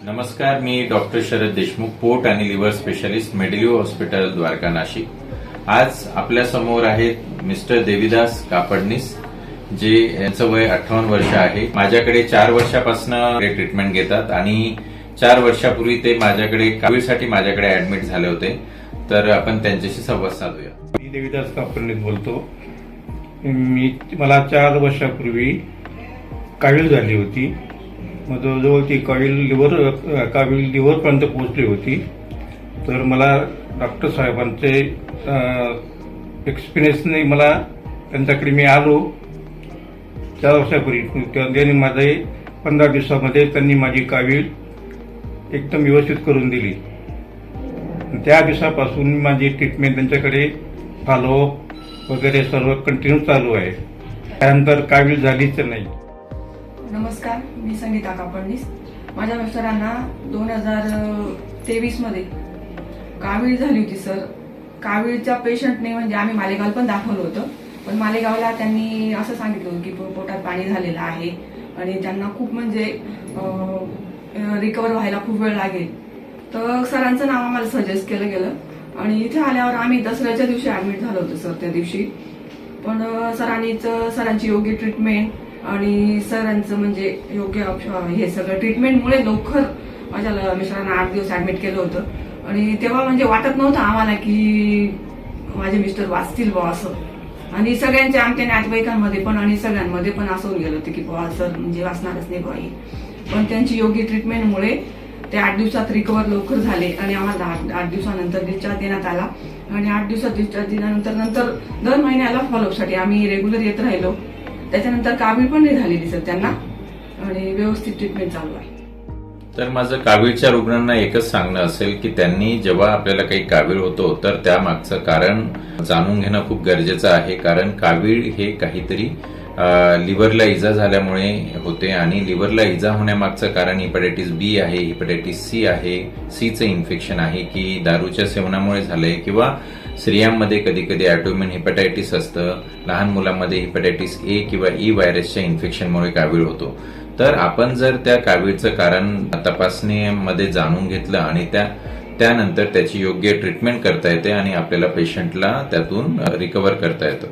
नमस्कार, मी डॉक्टर शरद देशमुख, पोट आणि liver specialist, Medilio hospital, Dwarka, Nashik. आज आपल्या समोर आहेत मिस्टर देविदास कापडनीस, जे यांचं वय 58 वर्ष आहे. माझ्याकडे 4 वर्षापासून ट्रीटमेंट घेतात आणि 4 वर्षापूर्वी ते कावीळसाठी माझ्याकडे ऍडमिट झाले होते. तर आपण त्यांच्याशी संवाद साधूया. मी देविदास कापडनीस बोलतो. मला 4 वर्षापूर्वी कावीळ झाली होती. मग जवळजवळ ती कावीळ लिव्हरपर्यंत पोहोचली होती. तर मला डॉक्टर साहेबांचे एक्सपिरियन्सने त्यांच्याकडे मी आलो 4 वर्षापूर्वी. त्यांनी माझे 15 दिवसामध्ये त्यांनी माझी कावीळ एकदम व्यवस्थित करून दिली. त्या दिवसापासून माझी ट्रीटमेंट त्यांच्याकडे फॉलोअप वगैरे सर्व कंटिन्यू चालू आहे. त्यानंतर कावीळ झालीच नाही. नमस्कार, मी संगीता कापडनीस. माझ्या मिस्टरांना 2023 मध्ये कावीळ झाली होती सर. कावीळच्या पेशंटने म्हणजे आम्ही मालेगाव पण दाखवलं होतं, पण मालेगावला त्यांनी असं सांगितलं होतं की पोटात पाणी झालेलं आहे आणि त्यांना खूप म्हणजे रिकवर व्हायला खूप वेळ लागेल. तर सरांचं नाव आम्हाला सजेस्ट केलं गेलं आणि इथे आल्यावर आम्ही दसऱ्याच्या दिवशी ऍडमिट झालो होतो सर. त्या दिवशी पण सरांची योग्य ट्रीटमेंट आणि सरांचं म्हणजे योग्य हे सगळं ट्रीटमेंटमुळे लवकर माझ्या मिस्टरांना 8 दिवस ऍडमिट केलं होतं. आणि तेव्हा म्हणजे वाटत नव्हतं आम्हाला की माझे मिस्टर वाचतील बुवा असं. आणि सगळ्यांच्या आमच्या नातेवाईकांमध्ये पण आणि सगळ्यांमध्ये पण असं होऊन गेलं होतं की बुवा सर म्हणजे वाचणारच नाही बुवा. पण त्यांची योग्य ट्रीटमेंटमुळे ते 8 दिवसात रिकवर लवकर झाले आणि आम्हाला 8 दिवसानंतर डिस्चार्ज देण्यात आला. आणि 8 दिवसात डिस्चार्ज दिल्यानंतर दर महिन्याला फॉलोअपसाठी आम्ही रेग्युलर येत राहिलो. त्याच्यानंतर कावीळ पण नाही झाली दिसत त्यांना आणि व्यवस्थित ट्रीटमेंट चालू आहे. तर माझं कावीळच्या रुग्णांना एकच सांगणं असेल की त्यांनी जेव्हा आपल्याला काही कावीळ होतो तर त्यामागचं कारण जाणून घेणं खूप गरजेचं आहे. कारण कावीळ हे काहीतरी लिव्हरला इजा झाल्यामुळे होते आणि लिव्हरला इजा होण्यामागचं कारण हिपॅटायटिस बी आहे, हिपॅटायटिस सी आहे, सीचं इन्फेक्शन आहे की दारूच्या सेवनामुळे झालंय किंवा स्त्रियांमध्ये कधी कधी ऑटोइम्यून हिपॅटायटिस असतं. लहान मुलांमध्ये हिपॅटायटिस ए किंवा ई व्हायरसच्या इन्फेक्शनमुळे कावीळ होतो. तर आपण जर त्या कावीळचं कारण तपासणीमध्ये जाणून घेतलं आणि त्यानंतर त्याची योग्य ट्रीटमेंट करता येते आणि आपल्याला पेशंटला त्यातून रिकव्हर करता येतं.